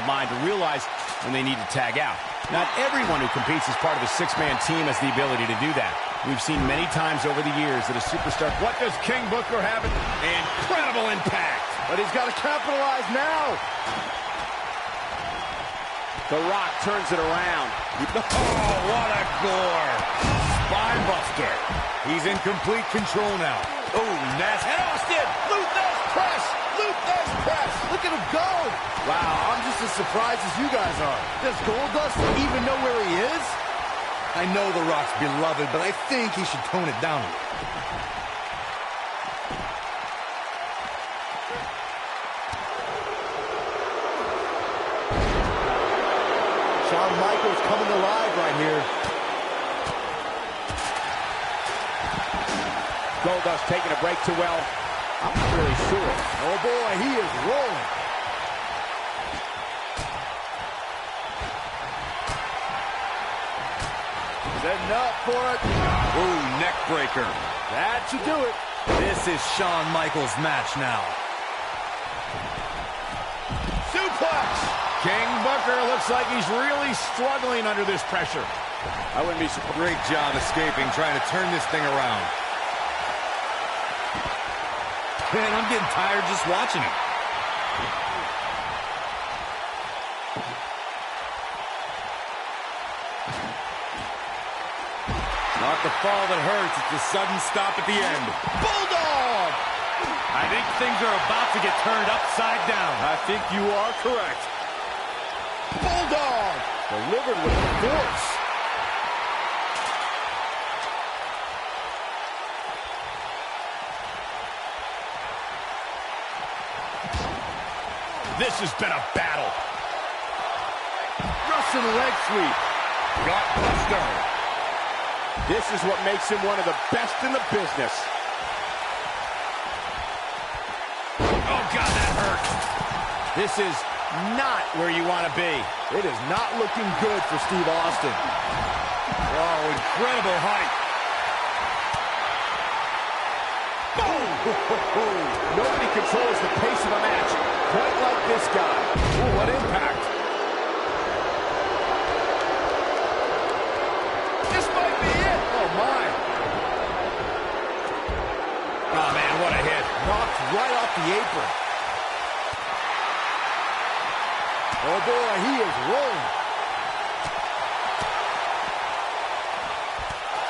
Speaker 1: mind to realize when they need to tag out. Not everyone who competes as part of a six-man team has the ability to do that. We've seen many times over the years that a superstar...
Speaker 5: What does King Booker have? Incredible impact.
Speaker 3: But he's got to capitalize now.
Speaker 5: The Rock turns it around.
Speaker 2: Oh, what a gore. Spine buster. He's in complete control now. Oh, nasty.
Speaker 5: And Austin, Luther's press. Luther's press.
Speaker 3: Look at him go. Wow, I'm just as surprised as you guys are. Does Goldust even know where he is?
Speaker 2: I know The Rock's beloved, but I think he should tone it down a little.
Speaker 3: Shawn Shawn Michaels coming alive right here.
Speaker 5: Goldust taking a break too well. I'm not really sure.
Speaker 3: Oh boy, he is rolling. Setting up for it.
Speaker 2: Ooh, neck breaker.
Speaker 3: That should do it.
Speaker 2: This is Shawn Michaels' match now.
Speaker 3: Suplex.
Speaker 1: King Booker looks like he's really struggling under this pressure.
Speaker 2: I wouldn't be surprised. Great job escaping, trying to turn this thing around. Man, I'm getting tired just watching it. Not the fall that hurts, it's the sudden stop at the end.
Speaker 3: Bulldog.
Speaker 2: I think things are about to get turned upside down.
Speaker 3: I think you are correct. Bulldog. Delivered with force.
Speaker 1: This has been a battle.
Speaker 3: Russian leg sweep.
Speaker 5: Gutbuster. This is what makes him one of the best in the business.
Speaker 1: Oh, God, that hurt. This is not where you want to be.
Speaker 3: It is not looking good for Steve Austin.
Speaker 2: Oh, incredible height.
Speaker 3: Boom! Nobody controls the pace of a match quite like this guy. Ooh, what impact. This might be it. Oh, my.
Speaker 1: Oh, man, what a hit.
Speaker 3: Knocked right off the apron. Oh, boy, he is rolling.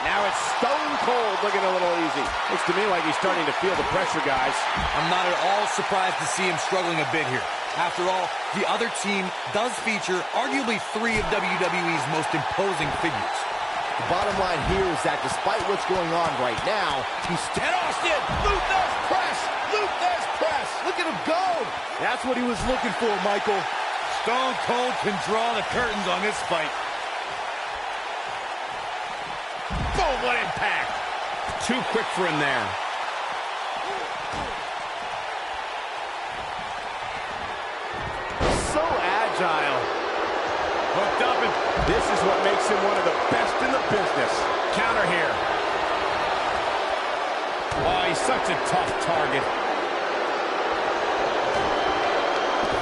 Speaker 5: Now it's Stone Cold looking a little easy. Looks to me like he's starting to feel the pressure, guys.
Speaker 2: I'm not at all surprised to see him struggling a bit here. After all, the other team does feature arguably 3 of WWE's most imposing figures.
Speaker 3: The bottom line here is that despite what's going on right now, he's
Speaker 5: And Austin, Luther's press, Luther's press.
Speaker 3: look at him go. That's what he was looking for, Michael.
Speaker 2: Stone Cold can draw the curtains on this fight.
Speaker 1: Boom, what impact. Too quick for him there.
Speaker 3: So agile.
Speaker 1: Hooked up, and
Speaker 5: This is what makes him one of the best in the business.
Speaker 1: counter here. Oh, he's such a tough target.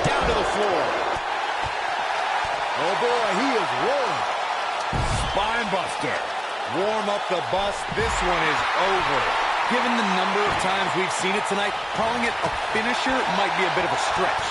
Speaker 5: Down to the floor.
Speaker 3: Oh, boy, he is rolling.
Speaker 2: Spine buster. Warm up the bus. This one is over. Given the number of times we've seen it tonight, calling it a finisher might be a bit of a stretch.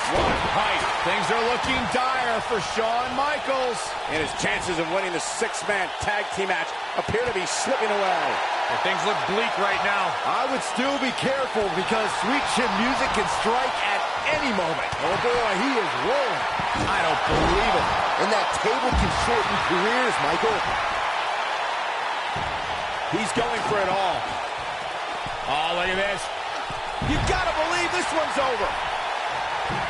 Speaker 1: What height. Things are looking dire for Shawn Michaels.
Speaker 5: And his chances of winning the 6-man tag team match appear to be slipping away.
Speaker 2: And things look bleak right now.
Speaker 3: I would still be careful because sweet chin music can strike at any moment. Oh, boy, he is rolling.
Speaker 1: I don't believe it.
Speaker 3: And that table can shorten careers, Michael.
Speaker 5: He's going for it all.
Speaker 1: Oh, look at this.
Speaker 5: You gotta believe this one's over.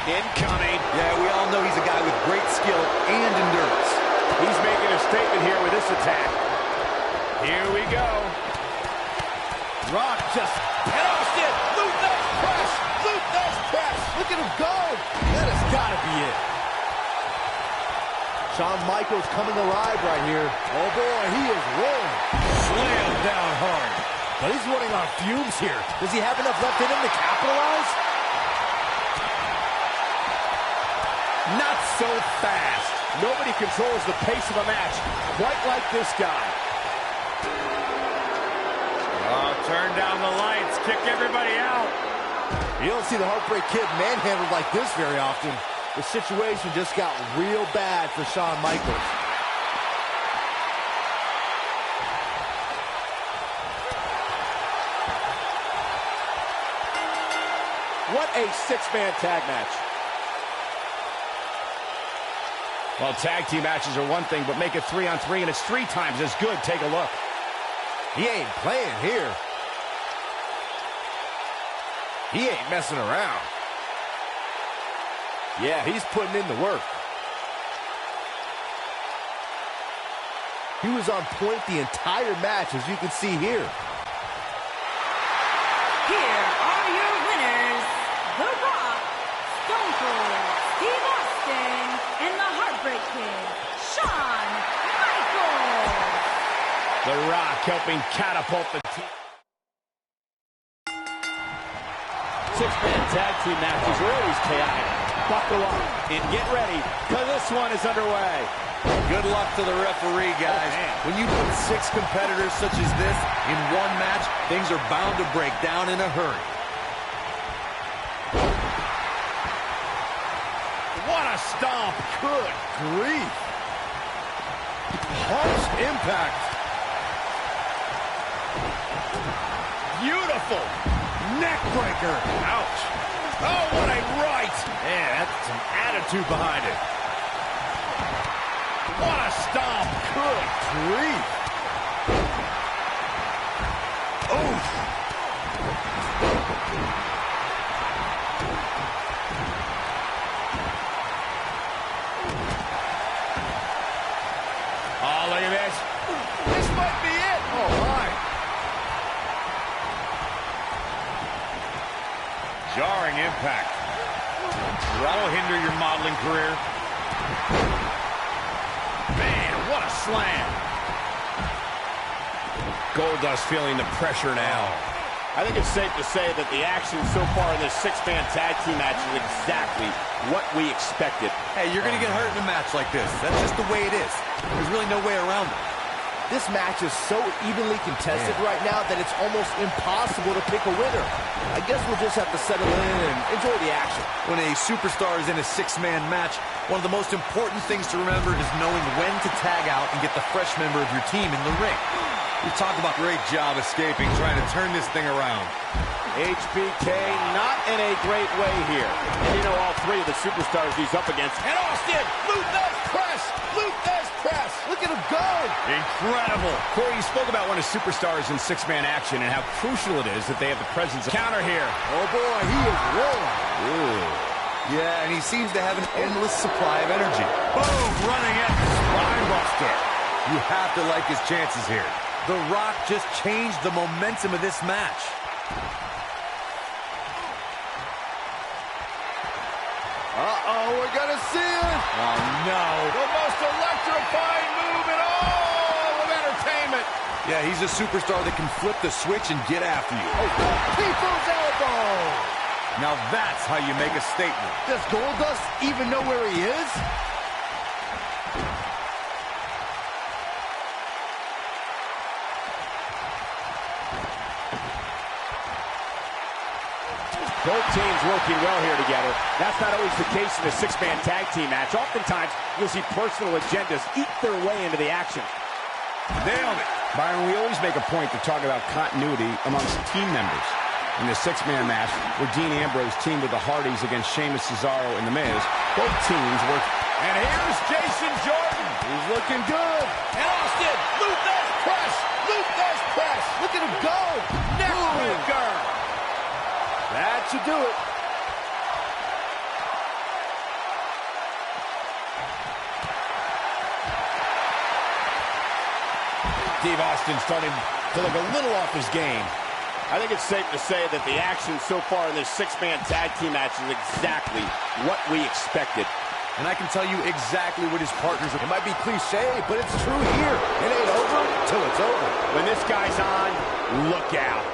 Speaker 1: Incoming.
Speaker 2: Yeah, we all know he's a guy with great skill and endurance.
Speaker 5: He's making a statement here with this attack.
Speaker 1: Here we go.
Speaker 3: Rock just...
Speaker 5: And Austin, Luther's press, Luther's press.
Speaker 3: Look at him go. That has got to be it. Shawn Michaels coming alive right here. Oh, boy, he is rolling.
Speaker 2: Slam down hard.
Speaker 3: But he's running on fumes here. Does he have enough left in him to capitalize?
Speaker 5: Not so fast. Nobody controls the pace of a match quite like this guy.
Speaker 2: Oh, turn down the lights. Kick everybody out.
Speaker 3: You don't see the Heartbreak Kid manhandled like this very often. The situation just got real bad for Shawn Michaels.
Speaker 5: What a 6-man tag match.
Speaker 1: Well, tag team matches are one thing, but make it 3-on-3, and it's 3 times as good. Take a look.
Speaker 3: He ain't playing here. He ain't messing around. Yeah, he's putting in the work. He was on point the entire match, as you can see here.
Speaker 4: Here are your winners, The Rock, Stone Cold Steve Austin, and the Heartbreak Kid, Shawn Michaels.
Speaker 1: The Rock helping catapult the team.
Speaker 5: Six-man tag team matches are always chaotic. Buckle up and get ready, because this one is underway.
Speaker 2: Good luck to the referee, guys. When you put 6 competitors such as this in one match, things are bound to break down in a hurry.
Speaker 1: What a stomp.
Speaker 3: Good grief. Harsh impact.
Speaker 1: Beautiful.
Speaker 3: Neck breaker.
Speaker 1: Ouch. Oh, what a right.
Speaker 3: Man, that's some attitude behind it.
Speaker 1: What a stomp.
Speaker 3: Good grief. Oof.
Speaker 1: Oh, look at this. This might be it.
Speaker 3: Oh, my.
Speaker 1: Jarring impact. That'll hinder your modeling career. Man, what a slam. Goldust feeling the pressure now.
Speaker 5: I think it's safe to say that the action so far in this 6-man tag team match is exactly what we expected.
Speaker 2: Hey, you're going to get hurt in a match like this. That's just the way it is. There's really no way around it.
Speaker 3: This match is so evenly contested right now that it's almost impossible to pick a winner. I guess we'll just have to settle in and enjoy the action.
Speaker 2: When a superstar is in a 6-man match, one of the most important things to remember is knowing when to tag out and get the fresh member of your team in the ring. We've talked about great job escaping, trying to turn this thing around.
Speaker 5: HBK not in a great way here. And you know all 3 of the superstars he's up against. And Austin, Luthez press, Luthez press.
Speaker 3: Look at him go!
Speaker 1: Incredible. Corey, you spoke about one of superstars in 6-man action and how crucial it is that they have the presence of counter here.
Speaker 3: Oh, boy, he is rolling.
Speaker 2: Ooh. Yeah, and he seems to have an endless supply of energy.
Speaker 1: Boom, running at Spinebuster.
Speaker 2: You have to like his chances here. The Rock just changed the momentum of this match.
Speaker 3: Uh-oh, we're gonna see it.
Speaker 1: Oh, no.
Speaker 5: The most electrifying move in all of entertainment.
Speaker 2: Yeah, he's a superstar that can flip the switch and get after you.
Speaker 3: Oh, people's elbow.
Speaker 2: Now that's how you make a statement.
Speaker 3: Does Goldust even know where he is?
Speaker 5: Both teams working well here together. That's not always the case in a 6-man tag team match. Oftentimes, you'll see personal agendas eat their way into the action.
Speaker 1: Nailed it. Byron, we always make a point to talk about continuity amongst team members. In the 6-man match, where Dean Ambrose teamed with the Hardys against Sheamus, Cesaro, and The Miz, both teams worked.
Speaker 5: And here's Jason Jordan.
Speaker 3: He's looking good.
Speaker 5: And Austin, Luthez press, Luthez press.
Speaker 3: Look at him go.
Speaker 5: Neckbreaker.
Speaker 3: That should do it.
Speaker 5: Steve Austin starting to look a little off his game. I think it's safe to say that the action so far in this 6-man tag team match is exactly what we expected.
Speaker 2: And I can tell you exactly what his partners are.
Speaker 3: It might be cliche, but it's true here. It ain't over till it's over.
Speaker 5: When this guy's on, look out.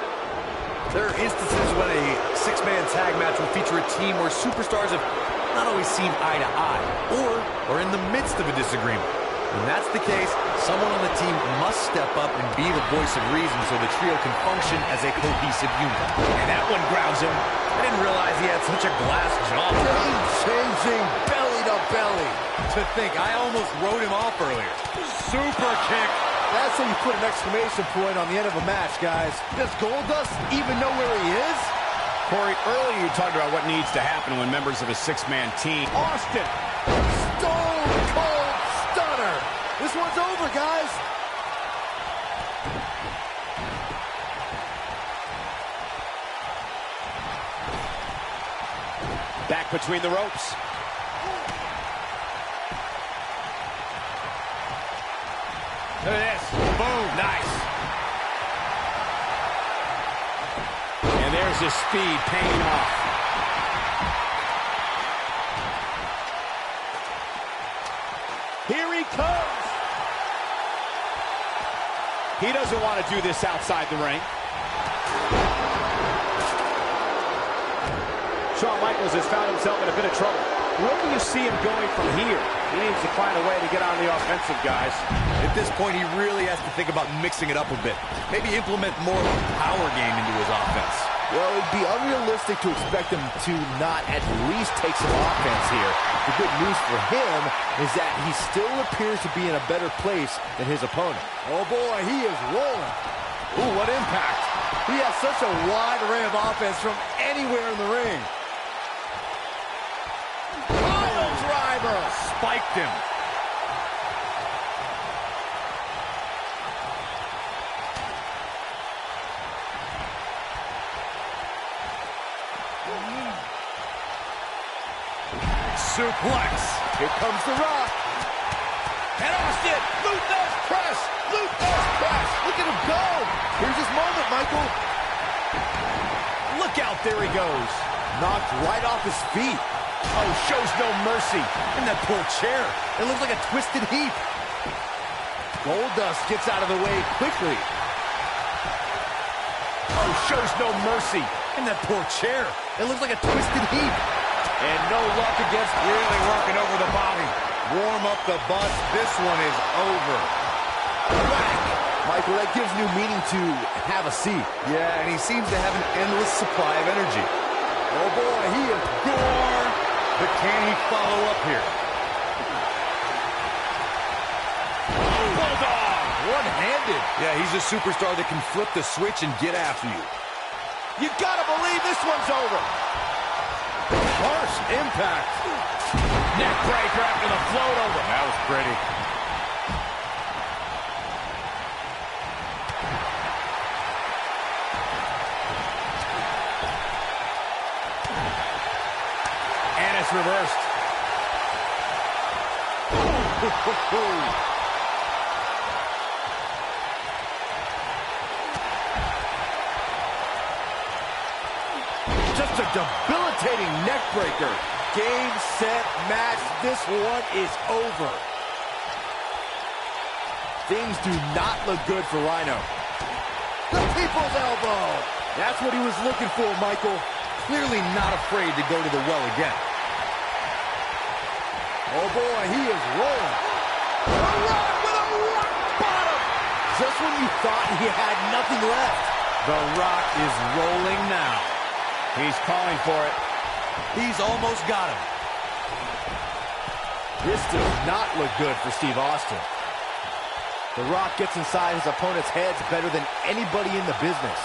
Speaker 2: There are instances when a 6-man tag match will feature a team where superstars have not always seen eye to eye, or are in the midst of a disagreement. When that's the case, someone on the team must step up and be the voice of reason so the trio can function as a cohesive unit.
Speaker 1: And that one grounds him.
Speaker 2: I didn't realize he had such a glass jaw.
Speaker 3: Game-changing belly to belly.
Speaker 2: To think, I almost wrote him off earlier. Super kick.
Speaker 3: That's how you put an exclamation point on the end of a match, guys. Does Goldust even know where he is?
Speaker 1: Corey, earlier you talked about what needs to happen when members of a 6-man team.
Speaker 3: Austin, stone cold stunner. This one's over, guys.
Speaker 5: Back between the ropes.
Speaker 1: Look at this. Boom. Nice. And there's his speed paying off.
Speaker 5: Here he comes.
Speaker 1: He doesn't want to do this outside the ring.
Speaker 5: Shawn Michaels has found himself in a bit of trouble. Where do you see him going from here? He needs to find a way to get on the offensive, guys.
Speaker 2: At this point, he really has to think about mixing it up a bit. Maybe implement more of a power game into his offense.
Speaker 3: Well, it'd be unrealistic to expect him to not at least take some offense here. The good news for him is that he still appears to be in a better place than his opponent.
Speaker 5: Oh, boy, he is rolling. Ooh, what impact. He has such a wide array of offense from anywhere in the ring. Pile driver.
Speaker 2: Spiked him. Suplex.
Speaker 3: Here comes The Rock.
Speaker 5: And Austin, Luther's press. Luther's press.
Speaker 3: Look at him go. Here's his moment, Michael.
Speaker 5: Look out, there he goes.
Speaker 3: Knocked right off his feet.
Speaker 5: Oh, shows no mercy.
Speaker 2: And that poor chair. It looks like a twisted heap.
Speaker 3: Goldust gets out of the way quickly.
Speaker 5: Oh, shows no mercy.
Speaker 2: And that poor chair. It looks like a twisted heap.
Speaker 5: And no luck against
Speaker 2: Really working over the body. Warm up the bus. This one is over.
Speaker 3: Whack. Michael, that gives new meaning to have a seat.
Speaker 2: Yeah, and he seems to have an endless supply of energy.
Speaker 3: Oh, boy, he is
Speaker 2: Gore. But can he follow up here?
Speaker 5: Bulldog.
Speaker 3: one-handed.
Speaker 2: Yeah, he's a superstar that can flip the switch and get after you.
Speaker 5: You gotta believe this one's over.
Speaker 3: Harsh impact.
Speaker 5: Neck breaker after the float over.
Speaker 2: That was pretty.
Speaker 5: And it's reversed.
Speaker 3: Just a debilitating neck breaker. Game, set, match. This one is over. Things do not look good for Rhino. The people's elbow. That's what he was looking for, Michael.
Speaker 2: Clearly not afraid to go to the well again.
Speaker 3: Oh, boy, he is rolling.
Speaker 5: The Rock with a rock bottom.
Speaker 3: Just when you thought he had nothing left.
Speaker 2: The Rock is rolling now.
Speaker 1: He's calling for it.
Speaker 2: He's almost got him.
Speaker 3: This does not look good for Steve Austin. The Rock gets inside his opponent's heads better than anybody in the business.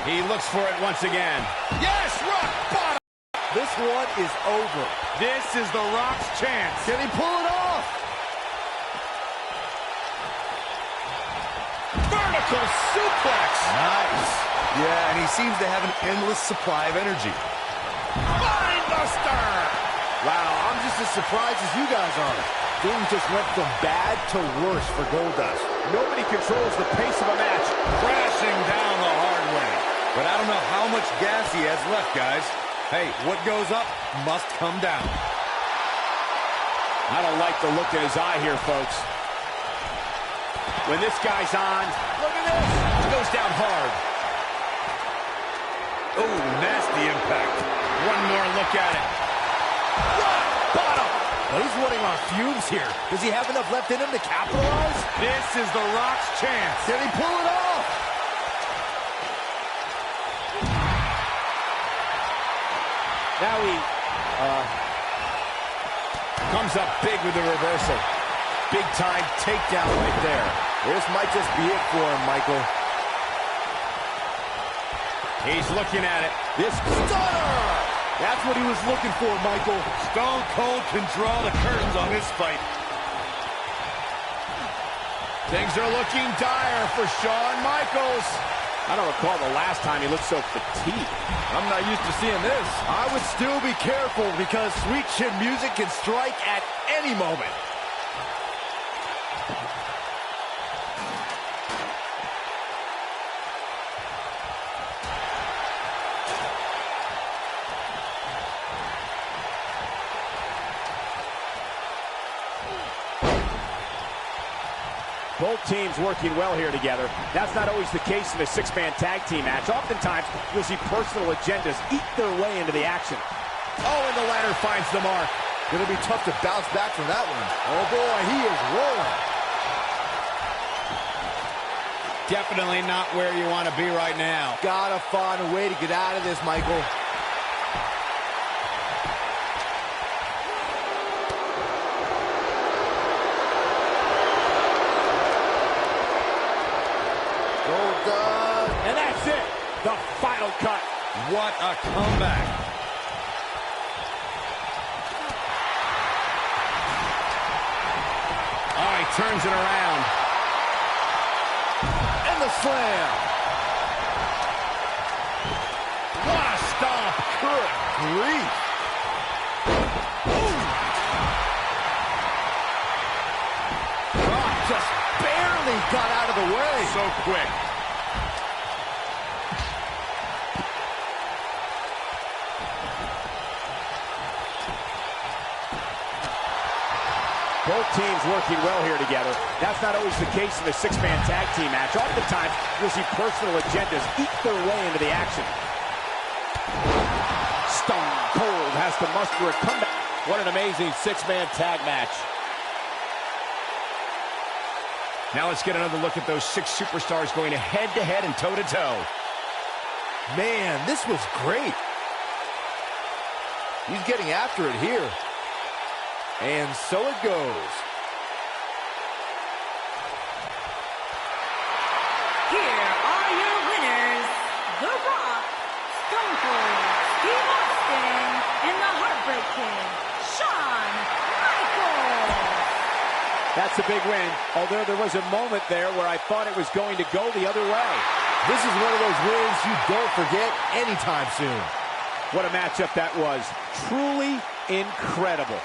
Speaker 1: He looks for it once again.
Speaker 5: Yes, rock bottom.
Speaker 3: This one is over.
Speaker 2: This is The Rock's chance.
Speaker 3: Can he pull it off?
Speaker 5: Vertical suplex.
Speaker 2: Nice. Yeah, and he seems to have an endless supply of energy.
Speaker 5: Mindbuster.
Speaker 3: Wow, I'm just as surprised as you guys are. Things just went from bad to worse for Goldust.
Speaker 5: Nobody controls the pace of a match.
Speaker 2: Crashing down the hard way. But I don't know how much gas he has left, guys. Hey, what goes up must come down.
Speaker 1: I don't like the look in his eye here, folks. When this guy's on, look at this. He goes down hard.
Speaker 2: Oh, nasty impact.
Speaker 1: One more look at it.
Speaker 5: Rock bottom.
Speaker 3: Well, he's running on fumes here. Does he have enough left in him to capitalize?
Speaker 2: This is The Rock's chance.
Speaker 3: Can he pull it off?
Speaker 1: Now he comes up big with the reversal. Big time takedown right there.
Speaker 3: This might just be it for him, Michael.
Speaker 1: He's looking at it.
Speaker 3: This stunner! That's what he was looking for, Michael.
Speaker 2: Stone Cold can draw the curtains on this fight.
Speaker 1: Things are looking dire for Shawn Michaels.
Speaker 5: I don't recall the last time he looked so fatigued.
Speaker 3: I'm not used to seeing this. I would still be careful because sweet chin music can strike at any moment.
Speaker 1: Both teams working well here together. That's not always the case in a six-man tag team match. Oftentimes, you'll see personal agendas eat their way into the action. Oh, and the ladder finds the mark.
Speaker 3: It'll be tough to bounce back from that one. Oh, boy, he is rolling.
Speaker 2: Definitely not where you want to be right now.
Speaker 3: Gotta find a way to get out of this, Michael.
Speaker 1: And that's it. The final cut.
Speaker 2: What a comeback.
Speaker 1: Oh, he turns it around.
Speaker 3: And the slam.
Speaker 1: What a stomp.
Speaker 3: Good grief. Brock just barely got out of the way.
Speaker 1: So quick. Both teams working well here together. That's not always the case in a six-man tag team match. Oftentimes, you'll see personal agendas eat their way into the action. Stone Cold has to muster a comeback.
Speaker 5: What an amazing six-man tag match.
Speaker 1: Now let's get another look at those six superstars going head-to-head and toe-to-toe.
Speaker 3: Man, this was great. He's getting after it here. And so it goes.
Speaker 4: Here are your winners, The Rock, Stone Cold Steve Austin, and the Heartbreak Kid, Shawn Michaels.
Speaker 1: That's a big win, although there was a moment there where I thought it was going to go the other way.
Speaker 3: This is one of those wins you don't forget anytime soon.
Speaker 1: What a matchup that was. Truly incredible.